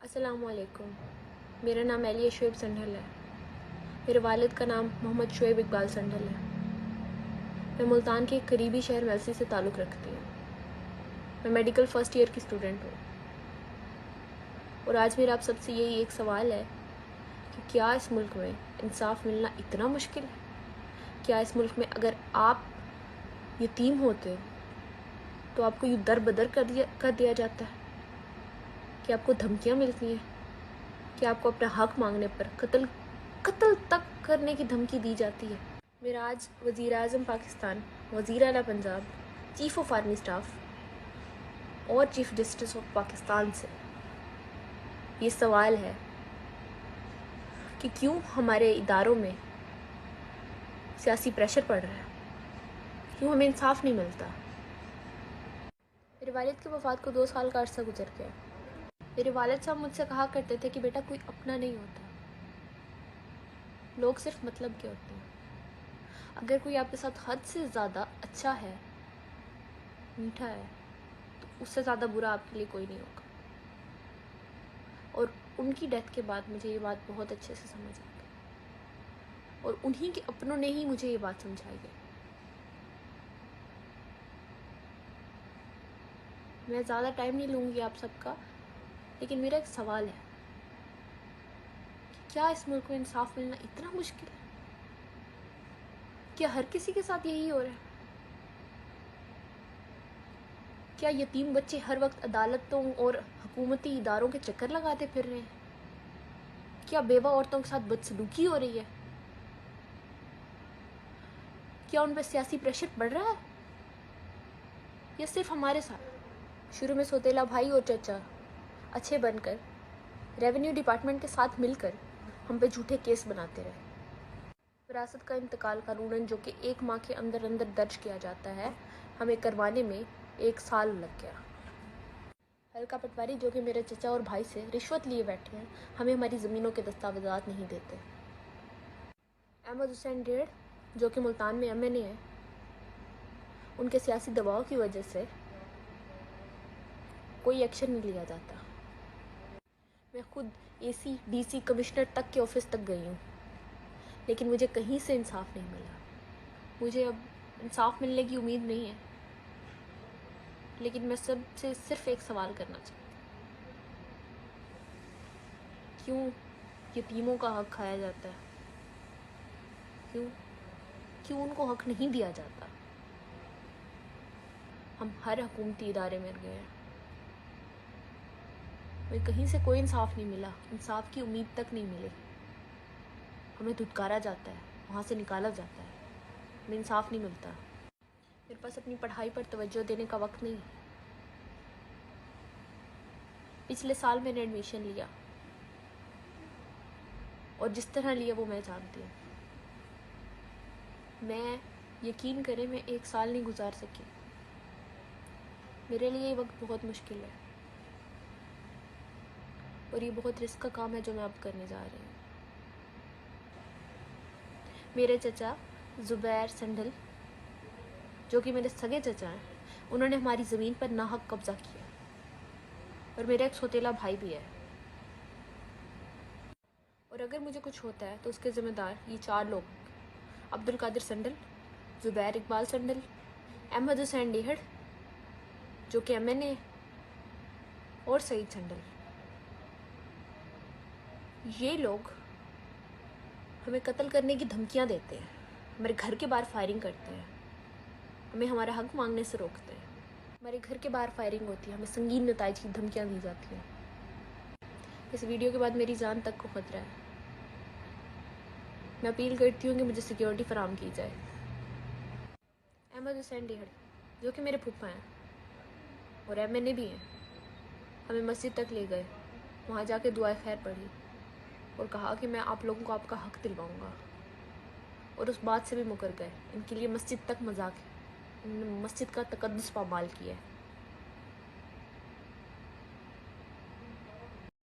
السلام علیکم. میرا نام علیہ شعیب سنڈھل ہے. میرے والد کا نام محمد شعیب اقبال سنڈھل ہے. میں ملتان کے ایک قریبی شہر میلسی سے تعلق رکھتی ہوں. میں میڈیکل فرسٹ ایئر کی اسٹوڈنٹ ہوں. اور آج میرا آپ سب سے یہی ایک سوال ہے کہ کیا اس ملک میں انصاف ملنا اتنا مشکل ہے؟ کیا اس ملک میں اگر آپ یتیم ہوتے تو آپ کو یوں در بدر کر دیا جاتا ہے؟ کہ آپ کو دھمکیاں ملتی ہیں کہ آپ کو اپنا حق مانگنے پر قتل تک کرنے کی دھمکی دی جاتی ہے؟ میرا آج وزیر اعظم پاکستان، وزیر اعلیٰ Punjab, chief of army staff اور چیف جسٹس آف پاکستان سے یہ سوال ہے کہ کیوں ہمارے اداروں میں سیاسی پریشر پڑ رہا ہے، کیوں ہمیں انصاف نہیں ملتا. میرے والد کی وفات کو 2 سال کا عرصہ گزر گیا. میرے والد صاحب مجھ سے کہا کرتے تھے کہ بیٹا کوئی اپنا نہیں ہوتا، لوگ صرف مطلب کے ہوتے ہیں. اگر کوئی آپ کے ساتھ حد سے زیادہ اچھا ہے، میٹھا ہے، تو اس سے زیادہ برا آپ کے لیے کوئی نہیں ہوگا. اور ان کی ڈیتھ کے بعد مجھے یہ بات بہت اچھے سے سمجھ آ گئی، اور انہی کے اپنوں نے ہی مجھے یہ بات سمجھائی ہے. میں زیادہ ٹائم نہیں لوں گی آپ سب کا، لیکن میرا ایک سوال ہے کہ کیا اس ملک میں انصاف ملنا اتنا مشکل ہے؟ کیا ہر کسی کے ساتھ یہی ہو رہا ہے؟ کیا یتیم بچے ہر وقت عدالتوں اور حکومتی اداروں کے چکر لگاتے پھر رہے ہیں؟ کیا بیوہ عورتوں کے ساتھ بدسلوکی ہو رہی ہے؟ کیا ان پہ سیاسی پریشر بڑھ رہا ہے؟ یا صرف ہمارے ساتھ شروع میں سوتیلا بھائی اور چچا اچھے بن کر ریونیو ڈپارٹمنٹ کے ساتھ مل کر ہم پہ جھوٹے کیس بناتے رہے؟ وراثت کا انتقال قانوناً جو کہ 1 ماہ کے اندر درج کیا جاتا ہے، ہمیں کروانے میں 1 سال لگ گیا. حلقہ پٹواری جو کہ میرے چچا اور بھائی سے رشوت لیے بیٹھے ہیں، ہمیں ہماری زمینوں کے دستاویزات نہیں دیتے. احمد حسین ڈیڑھ جو کہ ملتان میں ایم این اے ہے، ان کے سیاسی دباؤ کی وجہ سے کوئی ایکشن نہیں لیا جاتا. میں خود اے سی ڈی سی کمشنر تک کے آفس تک گئی ہوں، لیکن مجھے کہیں سے انصاف نہیں ملا. مجھے اب انصاف ملنے کی امید نہیں ہے، لیکن میں سب سے صرف ایک سوال کرنا چاہتی ہوں: کیوں یتیموں کا حق کھایا جاتا ہے؟ کیوں ان کو حق نہیں دیا جاتا؟ ہم ہر حکومتی ادارے میں گئے ہیں، ہمیں کہیں سے کوئی انصاف نہیں ملا، انصاف کی امید تک نہیں ملی. ہمیں دھتکارا جاتا ہے، وہاں سے نکالا جاتا ہے، ہمیں انصاف نہیں ملتا. میرے پاس اپنی پڑھائی پر توجہ دینے کا وقت نہیں. پچھلے سال میں نے ایڈمیشن لیا، اور جس طرح لیا وہ میں جانتی ہوں. میں یقین کریں میں 1 سال نہیں گزار سکی. میرے لیے یہ وقت بہت مشکل ہے، اور یہ بہت رسک کا کام ہے جو میں اب کرنے جا رہی ہوں. میرے چچا زبیر سنڈھل جو کہ میرے سگے چچا ہیں، انہوں نے ہماری زمین پر ناحق قبضہ کیا، اور میرا ایک سوتیلا بھائی بھی ہے. اور اگر مجھے کچھ ہوتا ہے تو اس کے ذمہ دار یہ 4 لوگ: عبد القادر سنڈھل، زبیر اقبال سنڈھل، احمد حسین ڈیہڑ جو کہ ایم این اے، اور سعید سنڈھل. یہ لوگ ہمیں قتل کرنے کی دھمکیاں دیتے ہیں، ہمارے گھر کے باہر فائرنگ کرتے ہیں، ہمیں ہمارا حق مانگنے سے روکتے ہیں. ہمارے گھر کے باہر فائرنگ ہوتی ہے، ہمیں سنگین نتائج کی دھمکیاں دی جاتی ہیں. اس ویڈیو کے بعد میری جان تک کو خطرہ ہے. میں اپیل کرتی ہوں کہ مجھے سیکیورٹی فراہم کی جائے. احمد حسین ڈیہڑ جو کہ میرے پھپھا ہیں اور ایم این اے بھی ہیں، ہمیں مسجد تک لے گئے، وہاں جا کے دعائے خیر پڑھی اور کہا کہ میں آپ لوگوں کو آپ کا حق دلواؤں گا، اور اس بات سے بھی مکر گئے. ان کے لیے مسجد تک مذاق ہے، انہوں نے مسجد کا تقدس پامال کیا ہے.